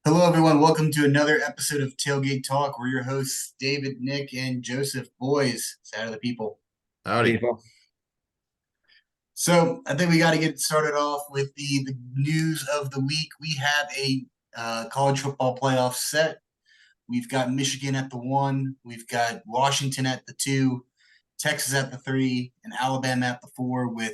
Hello, everyone. Welcome to another episode of Tailgate Talk. We're your hosts, David, Nick, and Joseph. Boys, side of the people. Howdy. People. So I think we got to get started off with the news of the week. We have a college football playoff set. We've got Michigan at the 1. We've got Washington at the 2, Texas at the 3, and Alabama at the 4, with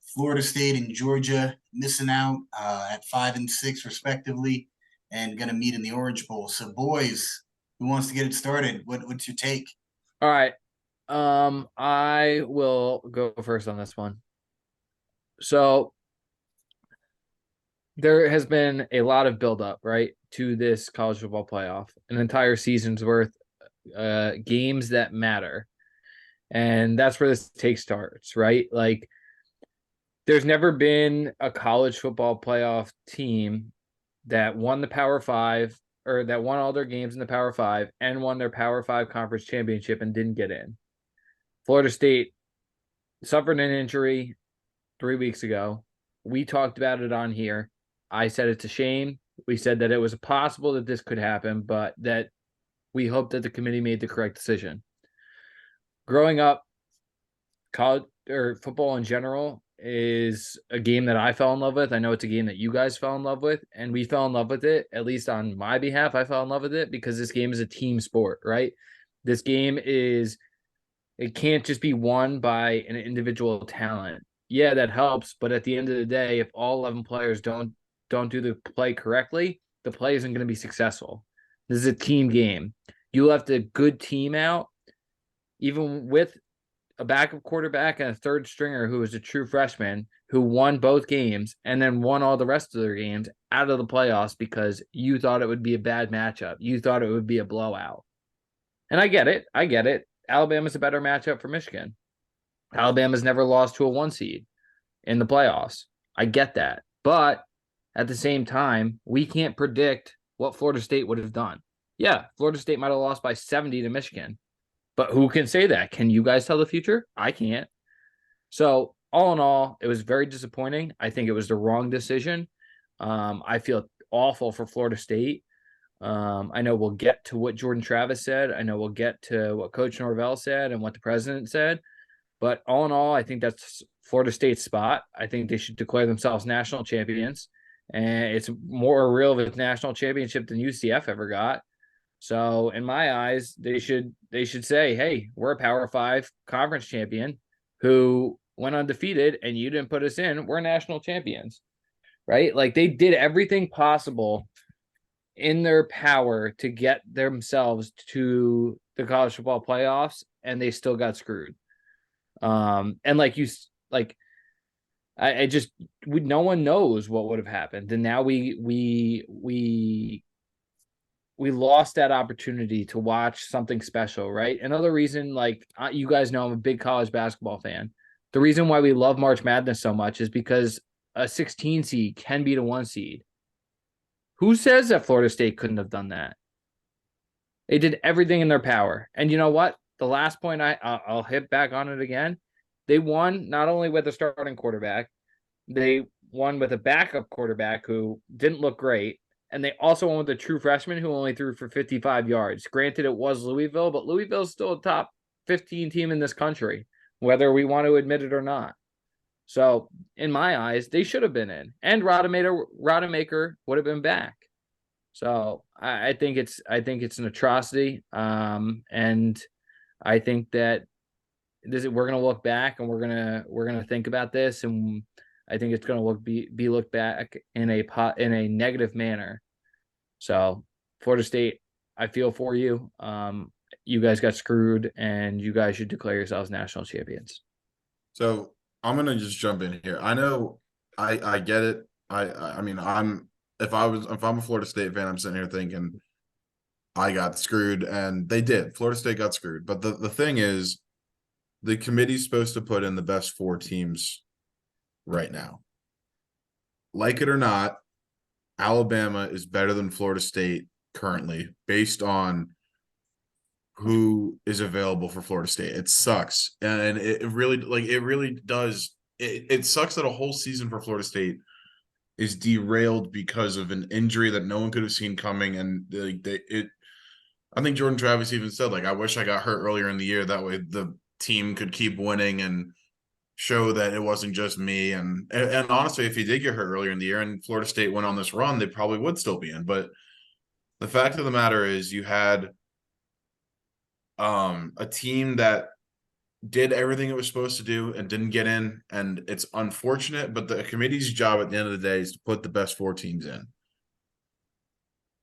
Florida State and Georgia missing out at 5 and 6 respectively, and going to meet in the Orange Bowl. So, boys, who wants to get it started? What's your take? All right. I will go first on this one. So there has been a lot of buildup, right, to this college football playoff, an entire season's worth, games that matter. And that's where this take starts, right? Like, there's never been a college football playoff team that won the Power Five or that won all their games in the Power Five and won their Power Five conference championship and didn't get in. Florida State suffered an injury 3 weeks ago. We talked about it on here. I said it's a shame. We said that it was possible that this could happen, but that we hope that the committee made the correct decision. Growing up, college or football in general is a game that I fell in love with. I know it's a game that you guys fell in love with, and we fell in love with it, at least on my behalf. I fell in love with it because this game is a team sport, right? This game is, it can't just be won by an individual talent. Yeah, that helps, but at the end of the day, if all 11 players don't do the play correctly, the play isn't going to be successful. This is a team game. You left a good team out, even with a backup quarterback and a third stringer who was a true freshman who won both games and then won all the rest of their games out of the playoffs because you thought it would be a bad matchup. You thought it would be a blowout. And I get it. I get it. Alabama's a better matchup for Michigan. Alabama's never lost to a 1 seed in the playoffs. I get that. But at the same time, we can't predict what Florida State would have done. Yeah, Florida State might have lost by 70 to Michigan. But who can say that? Can you guys tell the future? I can't. So, all in all, it was very disappointing. I think it was the wrong decision. I feel awful for Florida State. I know we'll get to what Jordan Travis said. I know we'll get to what Coach Norvell said and what the president said. But all in all, I think that's Florida State's spot. I think they should declare themselves national champions. And it's more real of a national championship than UCF ever got. So in my eyes, they should say, hey, we're a Power Five conference champion who went undefeated and you didn't put us in. We're national champions. Right? Like, they did everything possible in their power to get themselves to the college football playoffs, and they still got screwed. And I just, no one knows what would have happened, and now we lost that opportunity to watch something special, right? Another reason, like, you guys know, I'm a big college basketball fan. The reason why we love March Madness so much is because a 16 seed can beat a 1 seed. Who says that Florida State couldn't have done that? They did everything in their power. And you know what? The last point I'll hit back on it again. They won not only with a starting quarterback, they won with a backup quarterback who didn't look great. And they also won with a true freshman who only threw for 55 yards. Granted, it was Louisville, but Louisville's still a top 15 team in this country, whether we want to admit it or not. So, in my eyes, they should have been in. And Rodemaker would have been back. So I think it's an atrocity. And I think that we're gonna look back and we're gonna think about this, and I think it's gonna be looked back in a negative manner. So Florida State, I feel for you. You guys got screwed, and you guys should declare yourselves national champions. So I'm gonna just jump in here. I know I get it. I mean if I'm a Florida State fan, I'm sitting here thinking I got screwed, and they did. Florida State got screwed. But the thing is, the committee's supposed to put in the best 4 teams right now. Like it or not, Alabama is better than Florida State currently based on who is available for Florida State. It sucks. And it really does. It sucks that a whole season for Florida State is derailed because of an injury that no one could have seen coming. And I think Jordan Travis even said, like, I wish I got hurt earlier in the year. That way the team could keep winning and show that it wasn't just me. And honestly, if he did get hurt earlier in the year and Florida State went on this run, they probably would still be in. But the fact of the matter is you had a team that did everything it was supposed to do and didn't get in. And it's unfortunate, but the committee's job at the end of the day is to put the best 4 teams in.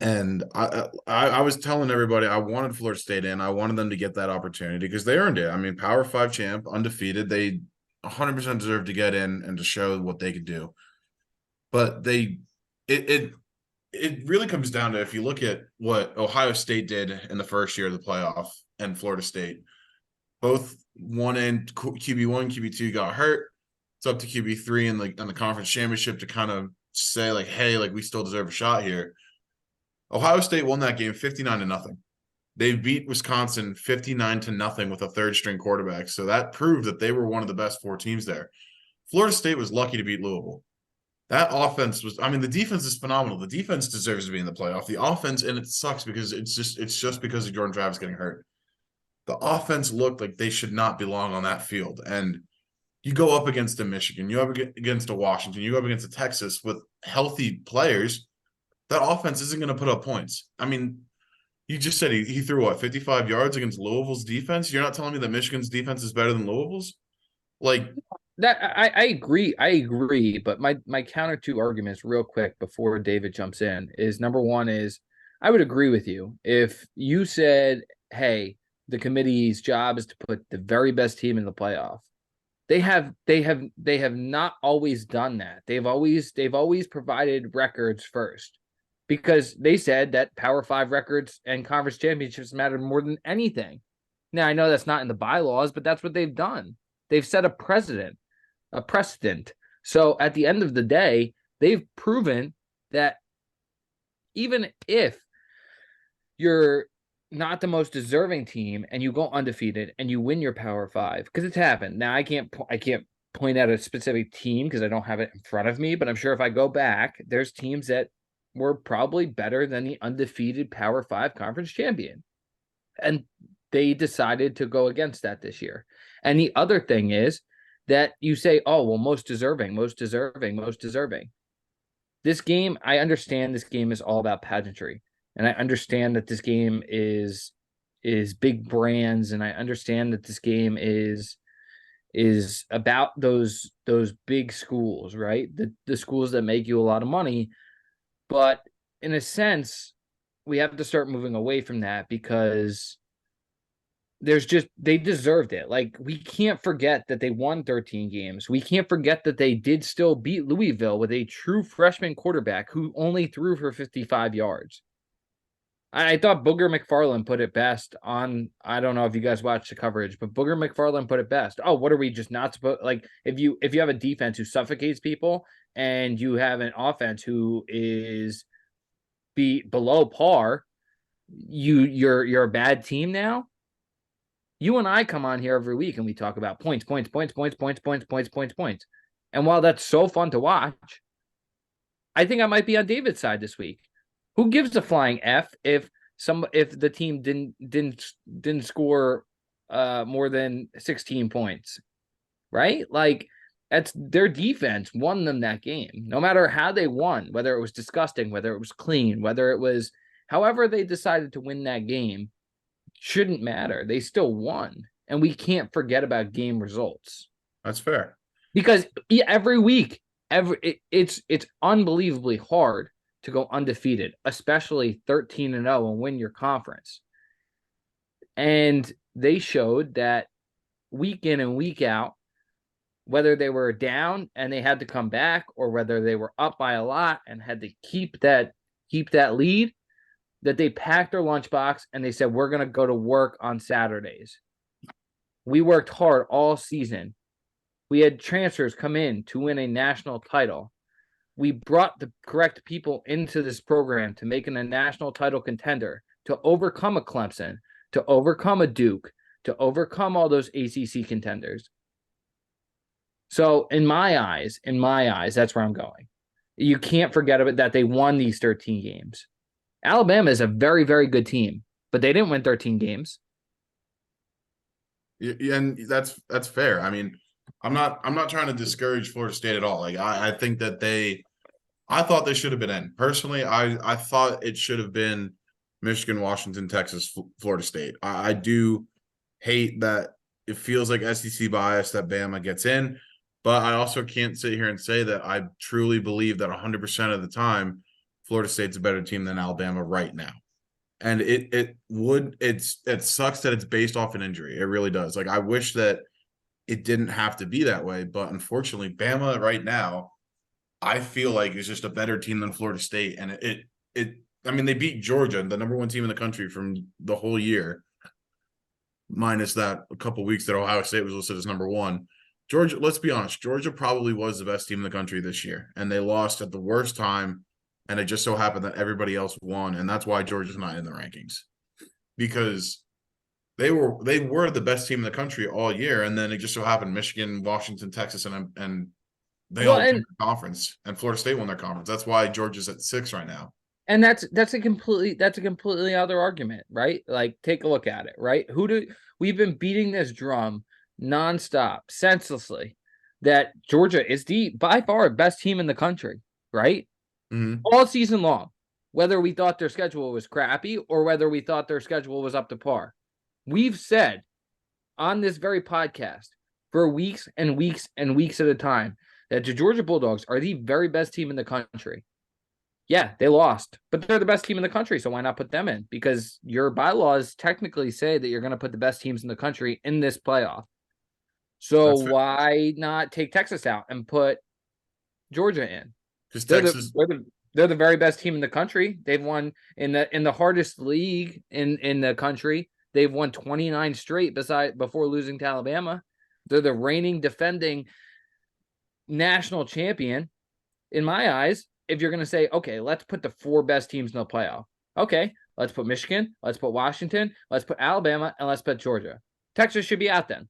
And I was telling everybody I wanted Florida State in. I wanted them to get that opportunity because they earned it. I mean, Power 5 champ, undefeated. They 100% deserve to get in and to show what they could do. But it really comes down to, if you look at what Ohio State did in the first year of the playoff and Florida State, both one and QB1, QB2 got hurt. It's up to QB3 in the conference championship to kind of say, like, hey, like, we still deserve a shot here. Ohio State won that game 59-0. They beat Wisconsin 59-0 with a third-string quarterback. So that proved that they were one of the best 4 teams there. Florida State was lucky to beat Louisville. That offense was, I mean, the defense is phenomenal. The defense deserves to be in the playoff. The offense, and it sucks because it's just because of Jordan Travis getting hurt. The offense looked like they should not belong on that field. And you go up against a Michigan, you go up against a Washington, you go up against a Texas with healthy players. That offense isn't going to put up points. I mean, you just said he threw what, 55 yards against Louisville's defense? You're not telling me that Michigan's defense is better than Louisville's? Like, that I agree. But my counter 2 arguments real quick before David jumps in is, number one is, I would agree with you if you said, hey, the committee's job is to put the very best team in the playoff. They have not always done that. They've always provided records first, because they said that Power 5 records and conference championships mattered more than anything. Now, I know that's not in the bylaws, but that's what they've done. They've set a precedent. So at the end of the day, they've proven that even if you're not the most deserving team and you go undefeated and you win your Power 5, because it's happened. Now, I can't point out a specific team because I don't have it in front of me, but I'm sure if I go back, there's teams that were probably better than the undefeated Power 5 conference champion. And they decided to go against that this year. And the other thing is that you say, oh, well, most deserving. This game, I understand this game is all about pageantry. And I understand that this game is big brands. And I understand that this game is about those big schools, right? The schools that make you a lot of money. But in a sense, we have to start moving away from that, because they deserved it. Like, we can't forget that they won 13 games. We can't forget that they did still beat Louisville with a true freshman quarterback who only threw for 55 yards. I thought Booger McFarland put it best on, I don't know if you guys watched the coverage, but Booger McFarland put it best. Oh, what are we just not supposed, like, if you have a defense who suffocates people and you have an offense who is below par, you're a bad team now. You and I come on here every week and we talk about points. And while that's so fun to watch, I think I might be on David's side this week. Who gives a flying F if the team didn't score more than 16 points, right? Like, that's their defense won them that game. No matter how they won, whether it was disgusting, whether it was clean, whether it was however they decided to win that game, shouldn't matter. They still won. And we can't forget about game results. That's fair. Because every week, it's unbelievably hard to go undefeated, especially 13-0 and win your conference. And they showed that week in and week out, whether they were down and they had to come back, or whether they were up by a lot and had to keep that lead, that they packed their lunchbox and they said, we're going to go to work on Saturdays. We worked hard all season. We had transfers come in to win a national title. We brought the correct people into this program to make it a national title contender, to overcome a Clemson, to overcome a Duke, to overcome all those ACC contenders. So in my eyes, that's where I'm going. You can't forget about that they won these 13 games. Alabama is a very, very good team, but they didn't win 13 games. Yeah, and that's fair. I mean, I'm not trying to discourage Florida State at all. Like I think that I thought they should have been in. Personally, I thought it should have been Michigan, Washington, Texas, Florida State. I do hate that it feels like SEC bias that Bama gets in, but I also can't sit here and say that I truly believe that 100% of the time Florida State's a better team than Alabama right now. And it sucks that it's based off an injury. It really does. Like I wish that it didn't have to be that way, but unfortunately, Bama right now I feel like is just a better team than Florida State. And I mean, they beat Georgia, the number one team in the country from the whole year, minus that a couple weeks that Ohio State was listed as number one. Georgia, let's be honest, Georgia probably was the best team in the country this year, and they lost at the worst time. And it just so happened that everybody else won, and that's why Georgia's not in the rankings because they were the best team in the country all year, and then it just so happened Michigan, Washington, Texas, and they Well, all won and their conference, and Florida State won their conference. That's why Georgia's at 6 right now. and that's a completely other argument, right? Like take a look at it, right? We've been beating this drum nonstop, senselessly, that Georgia is the by far best team in the country, right? Mm-hmm. All season long, whether we thought their schedule was crappy or whether we thought their schedule was up to par. We've said on this very podcast for weeks and weeks and weeks at a time that the Georgia Bulldogs are the very best team in the country. Yeah, they lost, but they're the best team in the country, so why not put them in? Because your bylaws technically say that you're going to put the best teams in the country in this playoff. So That's why not take Texas out and put Georgia in? because They're Texas. they're the very best team in the country. They've won in the hardest league in the country. They've won 29 straight before losing to Alabama. They're the reigning defending national champion. In my eyes, if you're going to say, okay, let's put the 4 best teams in the playoff. Okay, let's put Michigan, let's put Washington, let's put Alabama, and let's put Georgia. Texas should be out then.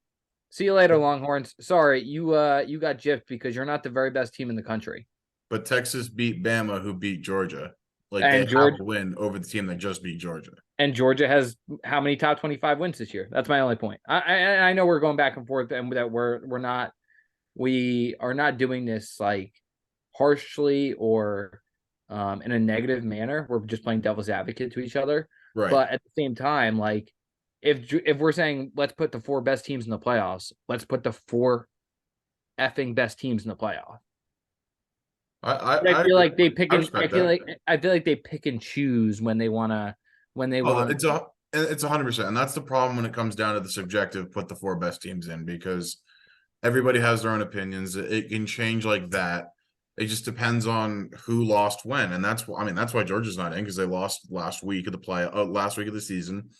See you later, Longhorns. Sorry, you got gypped because you're not the very best team in the country. But Texas beat Bama, who beat Georgia. Like And they Georgia have a win over the team that just beat Georgia. and Georgia has how many top 25 wins this year? That's my only point. I know we're going back and forth and that we are not doing this like harshly or in a negative manner. We're just playing devil's advocate to each other. Right. But at the same time, like if we're saying let's put the 4 best teams in the playoffs, let's put the 4 effing best teams in the playoff. I feel like they pick and I feel like they pick and choose when they want. It's 100%, and that's the problem when it comes down to the subjective. Put the 4 best teams in because everybody has their own opinions. It can change like that. It just depends on who lost when, and that's why Georgia's not in because they lost last week of the season,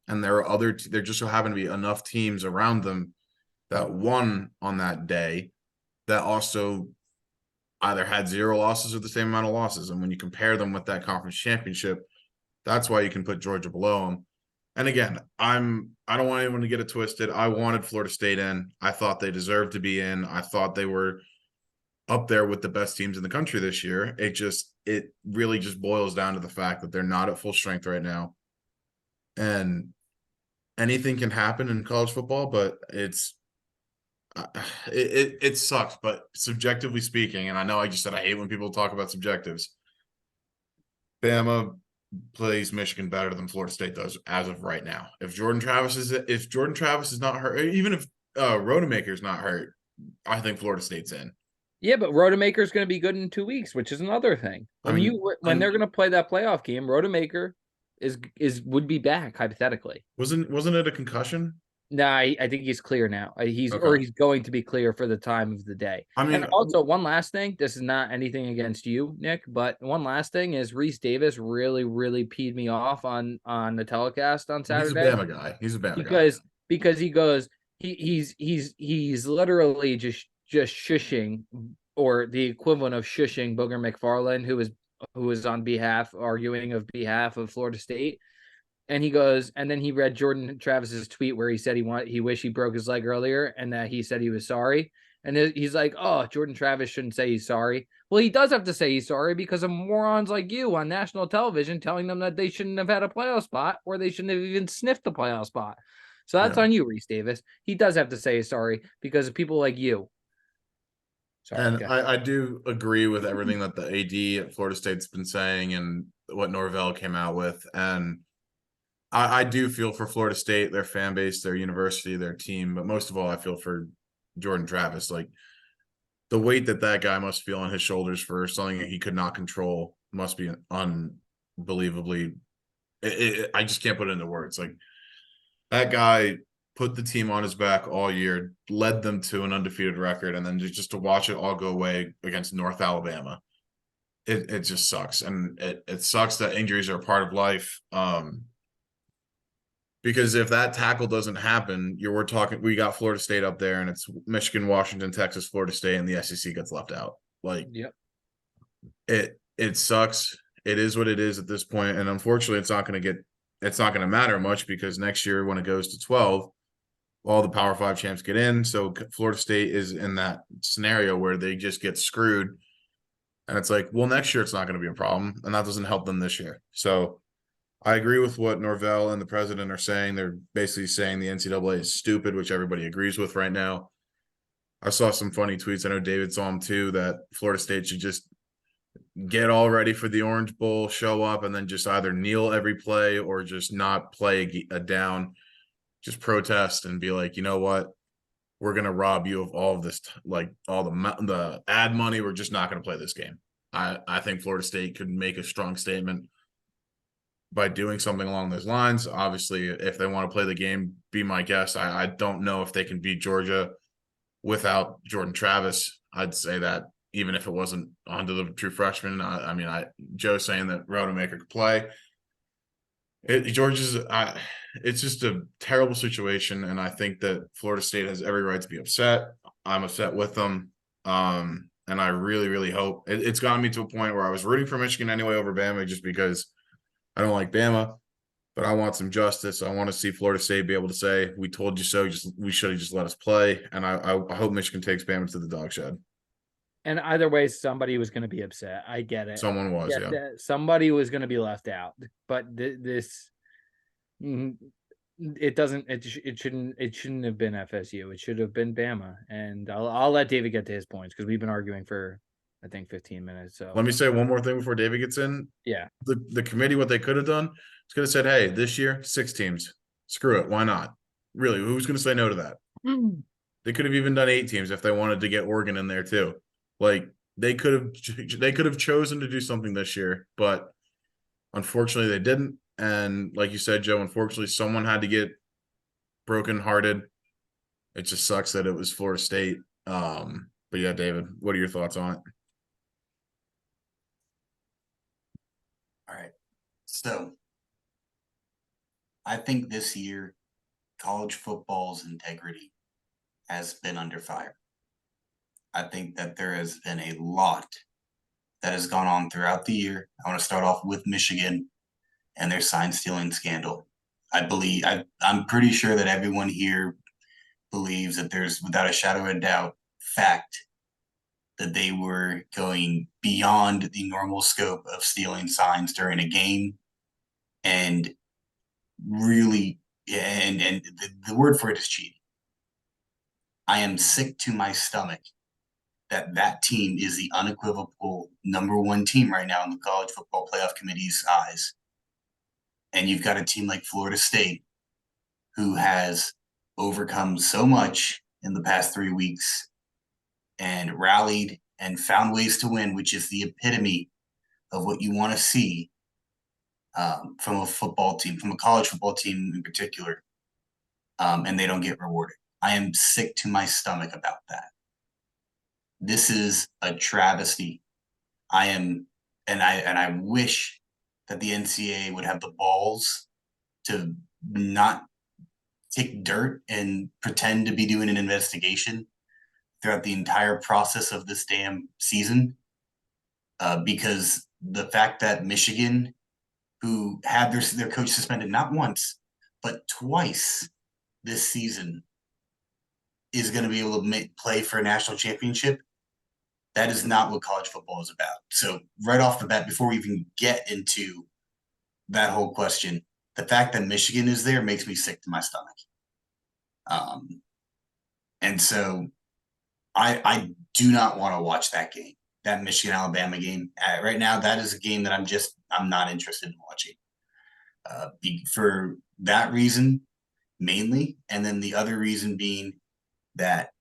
and there just so happen to be enough teams around them that won on that day that also either had 0 losses or the same amount of losses. And when you compare them with that conference championship, that's why you can put Georgia below them. And again, I don't want anyone to get it twisted. I wanted Florida State in. I thought they deserved to be in. I thought they were up there with the best teams in the country this year. It really just boils down to the fact that they're not at full strength right now. And anything can happen in college football, but it sucks, but subjectively speaking, and I know I just said I hate when people talk about subjectives. Bama plays Michigan better than Florida State does as of right now. If Jordan Travis is not hurt, even if Rodemaker's not hurt, I think Florida State's in. Yeah, but Rodemaker is going to be good in 2 weeks, which is another thing. When they're going to play that playoff game, Rodemaker would be back hypothetically. Wasn't it a concussion? No, I think he's clear now. He's going to be clear for the time of the day. I mean, and also one last thing. This is not anything against you, Nick, but one last thing is Reese Davis really, really peed me off on the telecast on Saturday. He's a Bama guy. Because he goes he's literally just shushing or the equivalent of shushing Booger McFarland, who was on arguing of behalf of Florida State. And he goes, and then he read Jordan Travis's tweet where he said he wished he broke his leg earlier and that he said he was sorry. And he's like, oh, Jordan Travis shouldn't say he's sorry. Well, he does have to say he's sorry because of morons like you on national television telling them that they shouldn't have had a playoff spot or they shouldn't have even sniffed the playoff spot. So that's on you, Reese Davis. He does have to say he's sorry because of people like you. Sorry. And I do agree with everything that the AD at Florida State's been saying and what Norvell came out with. And I do feel for Florida State, their fan base, their university, their team, but most of all, I feel for Jordan Travis. Like the weight that guy must feel on his shoulders for something that he could not control must be unbelievably. I just can't put it into words. Like that guy put the team on his back all year, led them to an undefeated record, and then just to watch it all go away against North Alabama. It just sucks. And it sucks that injuries are a part of life. Because if that tackle doesn't happen, we got Florida State up there and it's Michigan, Washington, Texas, Florida State, and the SEC gets left out. Like yep. It sucks. It is what it is at this point. And unfortunately, it's not going to matter much because next year when it goes to 12, all the Power 5 champs get in. So Florida State is in that scenario where they just get screwed. And it's like, well, next year it's not going to be a problem. And that doesn't help them this year. So I agree with what Norvell and the president are saying. They're basically saying the NCAA is stupid, which everybody agrees with right now. I saw some funny tweets. I know David saw them too, that Florida State should just get all ready for the Orange Bowl, show up, and then just either kneel every play or just not play a down, just protest and be like, you know what? We're going to rob you of all of this, like all the ad money. We're just not going to play this game. I think Florida State could make a strong statement by doing something along those lines. Obviously, if they want to play the game, be my guest. I don't know if they can beat Georgia without Jordan Travis. I'd say that even if it wasn't onto the true freshman. Joe's saying that Rodemaker could play. It's just a terrible situation, and I think that Florida State has every right to be upset. I'm upset with them. And I really, really hope it's gotten me to a point where I was rooting for Michigan anyway over Bama just because I don't like Bama, but I want some justice. I want to see Florida State be able to say, we told you so, we should have just let us play. And I hope Michigan takes Bama to the dog shed. And either way, somebody was going to be upset. I get it. Someone was, yeah. Somebody was going to be left out. But this, it doesn't. It shouldn't have been FSU. It should have been Bama. And I'll let David get to his points because we've been arguing for, I think, 15 minutes. So let me say one more thing before David gets in. Yeah, the committee, what they could have done, is could have said, hey, this year 6 teams. Screw it. Why not? Really, who's going to say no to that? They could have even done 8 teams if they wanted to get Oregon in there too. Like they could have chosen to do something this year, but unfortunately they didn't. And like you said, Joe, unfortunately someone had to get brokenhearted. It just sucks that it was Florida State. But yeah, David, what are your thoughts on it? All right. So I think this year college football's integrity has been under fire. I think that there has been a lot that has gone on throughout the year. I want to start off with Michigan and their sign stealing scandal. I'm pretty sure that everyone here believes that there's, without a shadow of a doubt, fact that they were going beyond the normal scope of stealing signs during a game. And really, and the word for it is cheating. I am sick to my stomach that team is the unequivocal number 1 team right now in the college football playoff committee's eyes. And you've got a team like Florida State who has overcome so much in the past 3 weeks and rallied and found ways to win, which is the epitome of what you want to see from a football team, from a college football team in particular. And they don't get rewarded. I am sick to my stomach about that. This is a travesty. I wish that the NCAA would have the balls to not take dirt and pretend to be doing an investigation throughout the entire process of this damn season. Because the fact that Michigan, who had their coach suspended not once, but twice this season, is going to be able to play for a national championship. That is not what college football is about. So right off the bat, before we even get into that whole question, the fact that Michigan is there makes me sick to my stomach. And so I do not want to watch that game, that Michigan Alabama game. Right now, that is a game that I'm not interested in watching. For that reason mainly, and then the other reason being that,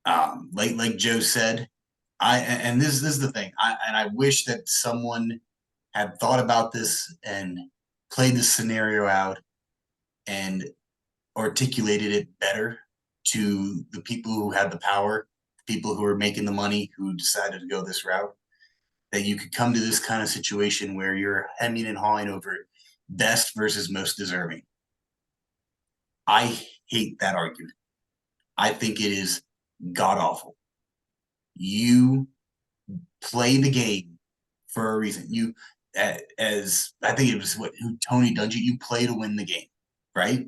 like Joe said, and this is the thing, I wish that someone had thought about this and played this scenario out and articulated it better to the people who had the power, people who are making the money, who decided to go this route. That you could come to this kind of situation where you're hemming and hawing over best versus most deserving. I hate that argument. I think it is god awful. You play the game for a reason. You, as I think it was who Tony Dungy, you play to win the game, right?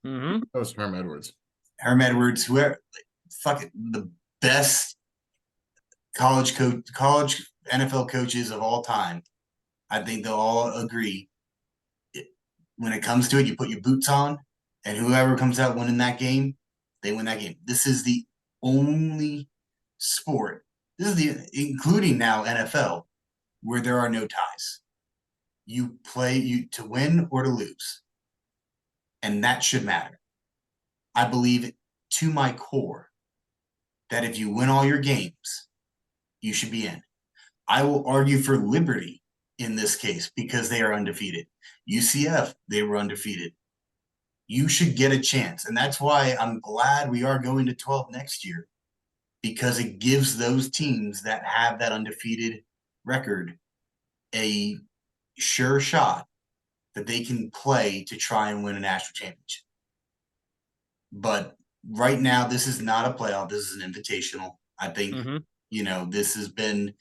Mm-hmm. That was Herm Edwards. Herm Edwards, whoever, fuck it, the best college NFL coaches of all time. I think they'll all agree. When it comes to it, you put your boots on, and whoever comes out winning that game, they win that game. This is the only sport. This is including now NFL, where there are no ties. You play to win or to lose, and that should matter. I believe to my core that if you win all your games, you should be in. I will argue for Liberty in this case because they are undefeated. UCF, they were undefeated. You should get a chance. And that's why I'm glad we are going to 12 next year, because it gives those teams that have that undefeated record a sure shot that they can play to try and win a national championship. But right now, this is not a playoff. This is an invitational. I think, this has been,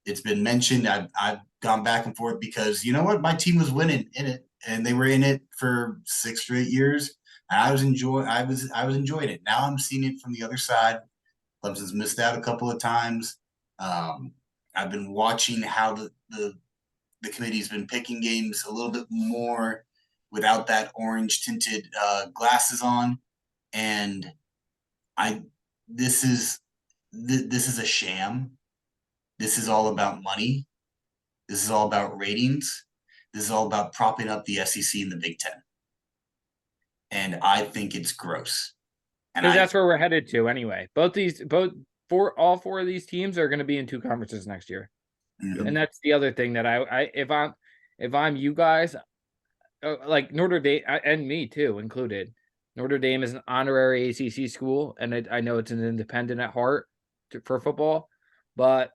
it's been mentioned. I've gone back and forth because you know what? My team was winning in it, and they were in it for 6 straight years. And I was enjoying it. Now I'm seeing it from the other side. Clemson's missed out a couple of times. I've been watching how the committee's been picking games a little bit more without that orange tinted glasses on, and this is a sham. This is all about money. This is all about ratings. This is all about propping up the SEC and the Big Ten, and I think it's gross. Because that's where we're headed to anyway. All four of these teams are going to be in 2 conferences next year. Mm-hmm. And that's the other thing that if I'm you guys, like Notre Dame and me too included. Notre Dame is an honorary ACC school, and I know it's an independent at heart for football, but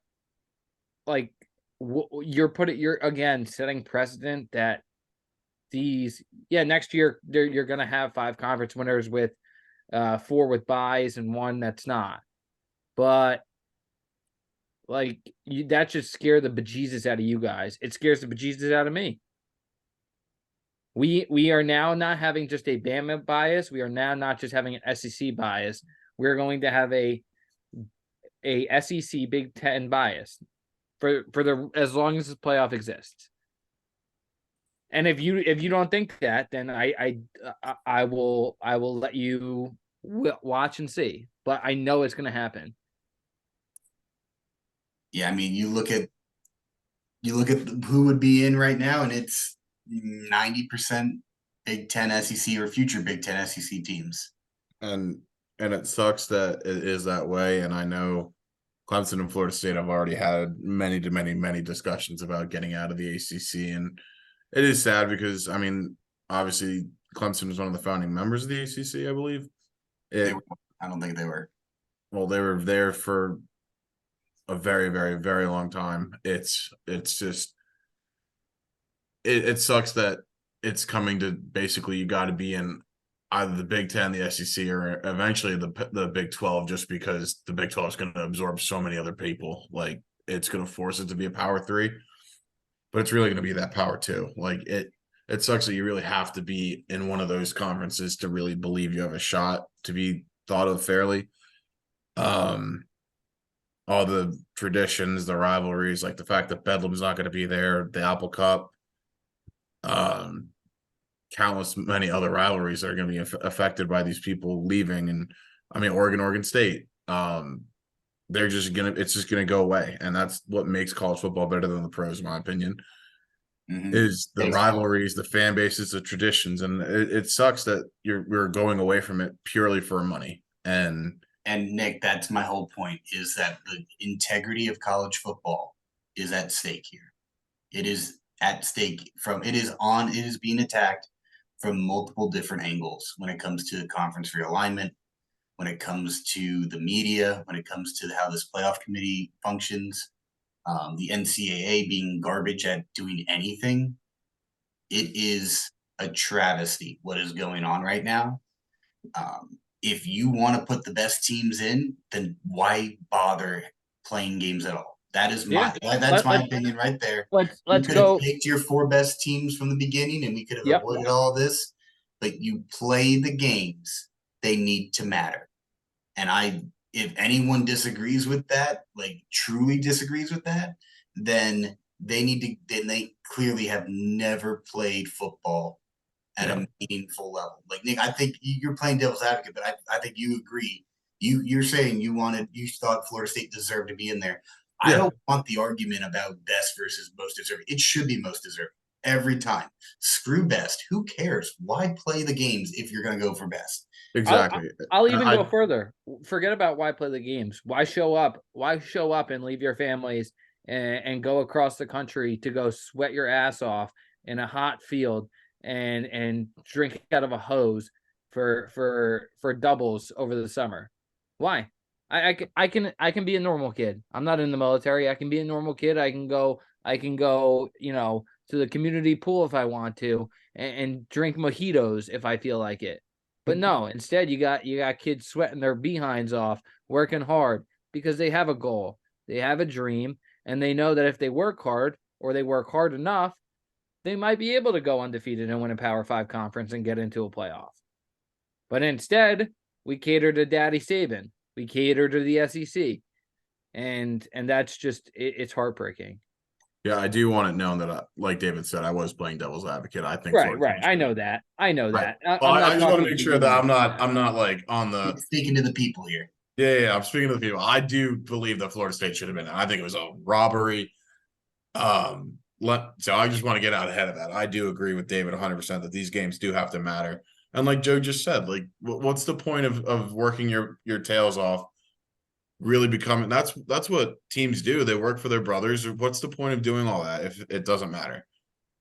like you're again setting precedent that next year you're going to have 5 conference winners with 4 with buys and 1 that's not. But that should scare the bejesus out of you guys. It scares the bejesus out of me. We are now not having just a Bama bias. We are now not just having an SEC bias. We're going to have a SEC Big Ten bias for as long as the playoff exists. And if you don't think that, then I will let you watch and see. But I know it's going to happen. Yeah, I mean, you look at who would be in right now, and it's 90% Big Ten SEC or future Big Ten SEC teams. And it sucks that it is that way. And I know Clemson and Florida State have already had many discussions about getting out of the ACC. And it is sad because, I mean, obviously Clemson was one of the founding members of the ACC, I believe. I don't think they were. Well, they were there for a very, very, very long time. It's just it sucks that it's coming to basically you got to be in either the Big Ten, the SEC, or eventually the Big 12, just because the Big 12 is going to absorb so many other people. Like it's going to force it to be a Power 3, but it's really going to be that Power 2. Like it sucks that you really have to be in one of those conferences to really believe you have a shot to be thought of fairly. Um, all the traditions, the rivalries, like the fact that Bedlam's not going to be there, the Apple Cup, um, countless many other rivalries that are going to be affected by these people leaving. And I mean, Oregon State, they're just gonna it's just gonna go away, and that's what makes college football better than the pros, in my opinion. Is the rivalries, the fan bases, the traditions, and it sucks that we're going away from it purely for money. And Nick, that's my whole point, is that the integrity of college football is at stake here. It is at stake it is being attacked from multiple different angles when it comes to conference realignment, when it comes to the media, when it comes to how this playoff committee functions, the NCAA being garbage at doing anything. It is a travesty what is going on right now. If you want to put the best teams in, then why bother playing games at all? That's my opinion right there. Let's could have go. picked your 4 best teams from the beginning, and we could have Yep. avoided all this. But you play the games; they need to matter. And if anyone disagrees with that, like truly disagrees with that, then they clearly have never played football at a meaningful level. Like Nick, I think you're playing devil's advocate, but I think you agree. You're saying you thought Florida State deserved to be in there. I don't want the argument about best versus most deserving. It should be most deserving every time. Screw best. Who cares? Why play the games if you're going to go for best? exactly. I'll even go further. Forget about why play the games. Why show up? Why show up and leave your families and go across the country to go sweat your ass off in a hot field and drink out of a hose for doubles over the summer? Why? I can be a normal kid. I'm not in the military. I can be a normal kid. I can go, to the community pool if I want to and drink mojitos if I feel like it. But no, instead you got kids sweating their behinds off, working hard because they have a goal, they have a dream, and they know that if they work hard or they work hard enough, they might be able to go undefeated and win a Power 5 conference and get into a playoff. But instead, we cater to Daddy Saban. We cater to the SEC. And that's just it's heartbreaking. Yeah, I do want it known that, like David said, I was playing devil's advocate. I think right. I know that. I just want to make sure that I'm not like on the speaking to the people here. Yeah, I'm speaking to the people. I do believe that Florida State should have been. I think it was a robbery. So I just want to get out ahead of that. I do agree with David 100% that these games do have to matter. And like Joe just said, like what's the point of working your tails off? Really becoming that's what teams do. They work for their brothers. What's the point of doing all that if it doesn't matter?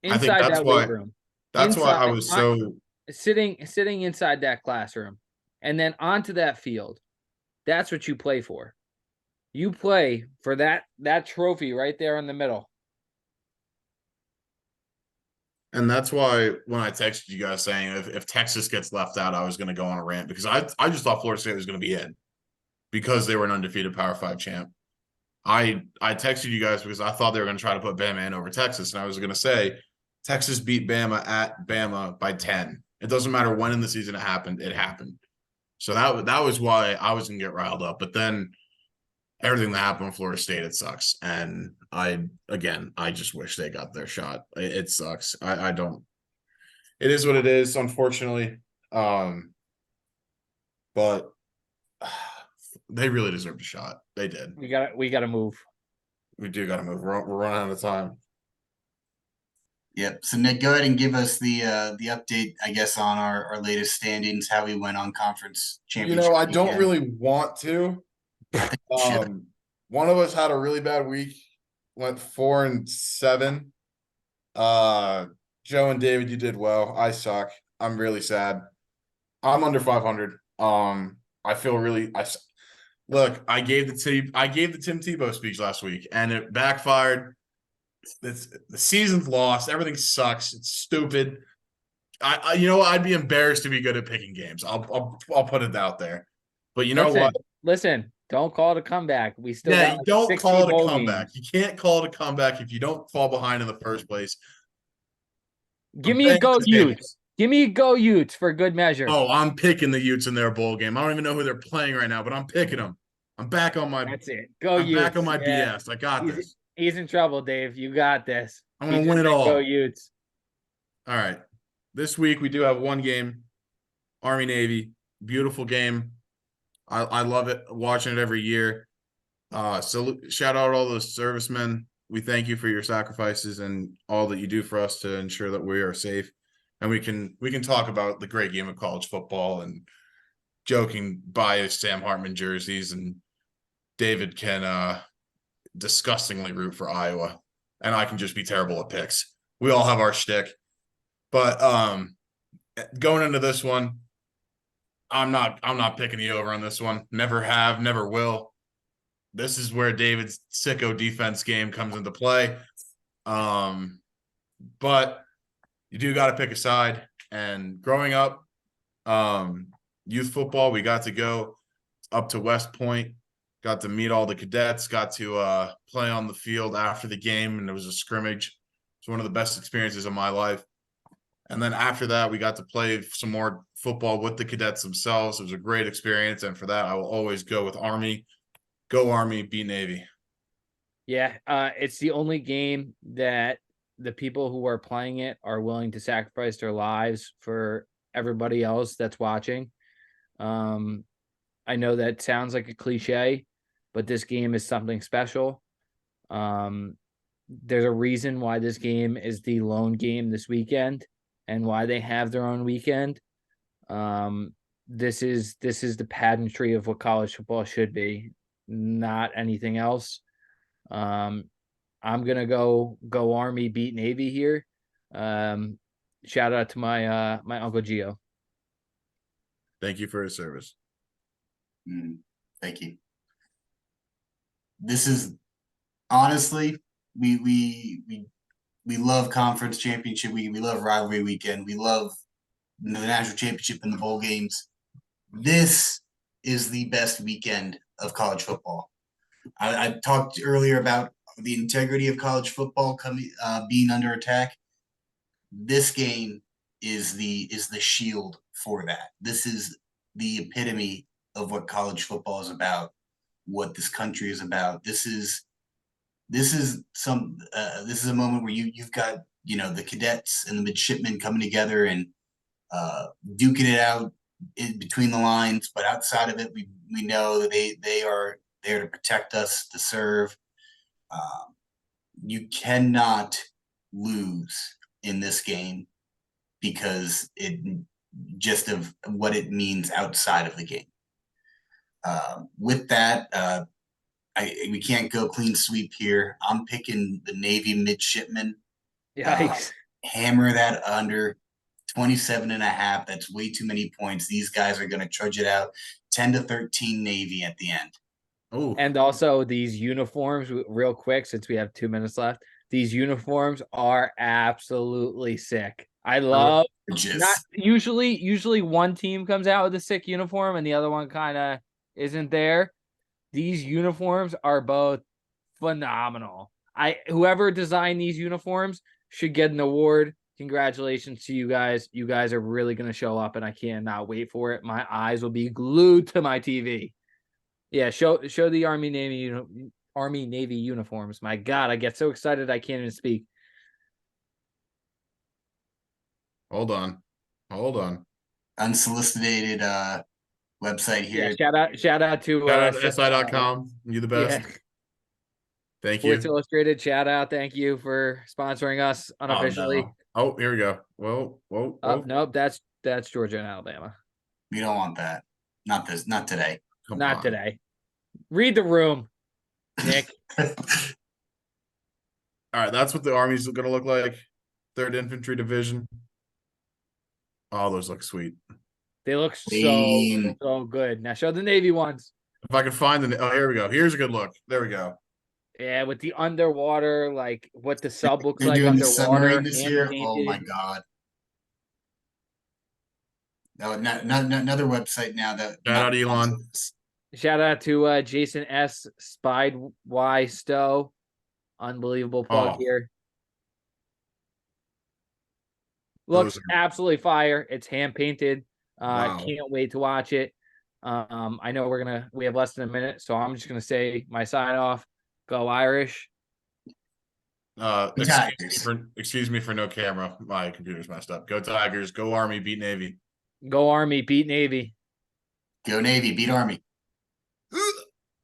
Inside I think that's that why room. That's why I was so sitting inside that classroom and then onto that field. That's what you play for. You play for that trophy right there in the middle. And that's why when I texted you guys saying if Texas gets left out, I was going to go on a rant because I just thought Florida State was going to be in because they were an undefeated Power 5 champ. I texted you guys because I thought they were going to try to put Bama in over Texas, and I was going to say Texas beat Bama at Bama by 10. It doesn't matter when in the season it happened. It happened. So that was why I was going to get riled up. But then everything that happened in Florida State, it sucks. And I just wish they got their shot. It sucks. I don't. It is what it is, unfortunately. But they really deserved a shot. They did. We got to move. We do got to move. We're running out of time. Yep. So Nick, go ahead and give us the update, I guess, on our latest standings, how we went on conference championship. I don't really want to. One of us had a really bad week, went 4-7. Joe and David, you did well. I suck. I'm really sad. I'm under 500. I feel really. Look. I gave the Tim Tebow speech last week, and it backfired. The season's lost. Everything sucks. It's stupid. I'd be embarrassed to be good at picking games. I'll put it out there. But what? Listen, don't call it a comeback. We still you don't call it a comeback. You can't call it a comeback if you don't fall behind in the first place. Give me a go, Utes. Give me a go, Utes, for good measure. Oh, I'm picking the Utes in their bowl game. I don't even know who they're playing right now, but I'm picking them. I'm back on my That's it. Go I'm back on Utes. my Yeah. BS. I got He's this. he's in trouble, Dave. You got this. I'm He gonna just win it said go all. Utes. All right. This week we do have one game, Army Navy. Beautiful game. I love it. Watching it every year. So shout out all those servicemen. We thank you for your sacrifices and all that you do for us to ensure that we are safe. And we can talk about the great game of college football and joking biased Sam Hartman jerseys, and David can disgustingly root for Iowa, and I can just be terrible at picks. We all have our shtick. But going into this one, I'm not picking the over on this one. Never have, never will. This is where David's sicko defense game comes into play. But you do got to pick a side. And growing up, youth football, we got to go up to West Point, got to meet all the cadets, got to play on the field after the game, and it was a scrimmage. It's one of the best experiences of my life. And then after that, we got to play some more football with the cadets themselves. It was a great experience. And for that, I will always go with Army. Go Army, beat Navy. Yeah, it's the only game that the people who are playing it are willing to sacrifice their lives for everybody else that's watching. I know that sounds like a cliche, but this game is something special. There's a reason why this game is the lone game this weekend and why they have their own weekend. This is the pageantry of what college football should be, not anything else. I'm gonna go Army beat Navy here. Shout out to my Uncle Gio. Thank you for his service. Thank you. This is honestly, we love conference championship. We love rivalry weekend. We love the national championship and the bowl games. This is the best weekend of college football. I talked earlier about the integrity of college football being under attack. This game is the shield for that. This is the epitome of what college football is about, what this country is about. This is a moment where you've got the cadets and the midshipmen coming together and duking it out between the lines. But outside of it, we know that they are there to protect us, to serve. You cannot lose in this game because it just of what it means outside of the game. With that, we can't go clean sweep here. I'm picking the Navy midshipmen. Yikes. Hammer that under 27.5. That's way too many points. These guys are going to trudge it out. 10-13 Navy at the end. Oh, And also these uniforms, real quick, since we have 2 minutes left, these uniforms are absolutely sick. I love not usually one team comes out with a sick uniform and the other one kind of isn't there. These uniforms are both phenomenal. Whoever designed these uniforms should get an award. Congratulations to you guys. You guys are really going to show up and I cannot wait for it. My eyes will be glued to my TV. Yeah, show the Army Navy uniforms. My God, I get so excited I can't even speak. hold on. Unsolicited website here. Yeah, shout out to Shout out to SI.com. You the best. Yeah. Thank Sports you. Illustrated, shout out. Thank you for sponsoring us unofficially. Oh, here we go. Whoa. Nope, that's Georgia and Alabama. We don't want that. Not today. Come on. Today. Read the room, Nick. All right, that's what the Army's going to look like. 3rd Infantry Division. Oh, those look sweet. They look so good. Now show the Navy ones. If I can find here we go. Here's a good look. There we go. Yeah, with the underwater, like what the sub looks They're like doing the underwater. submarine this year. Painted. Oh my God. No, another website now that Shout out Elon. Shout out to Jason S. Spied Y Stowe. Unbelievable plug here. Looks absolutely fire. It's hand painted. Wow. Can't wait to watch it. I know we have less than a minute, so I'm just gonna say my sign off. Go Irish. Tigers. Excuse me for no camera. My computer's messed up. Go Tigers. Go Army. Beat Navy. Go Army. Beat Navy. Go Navy. Beat Army.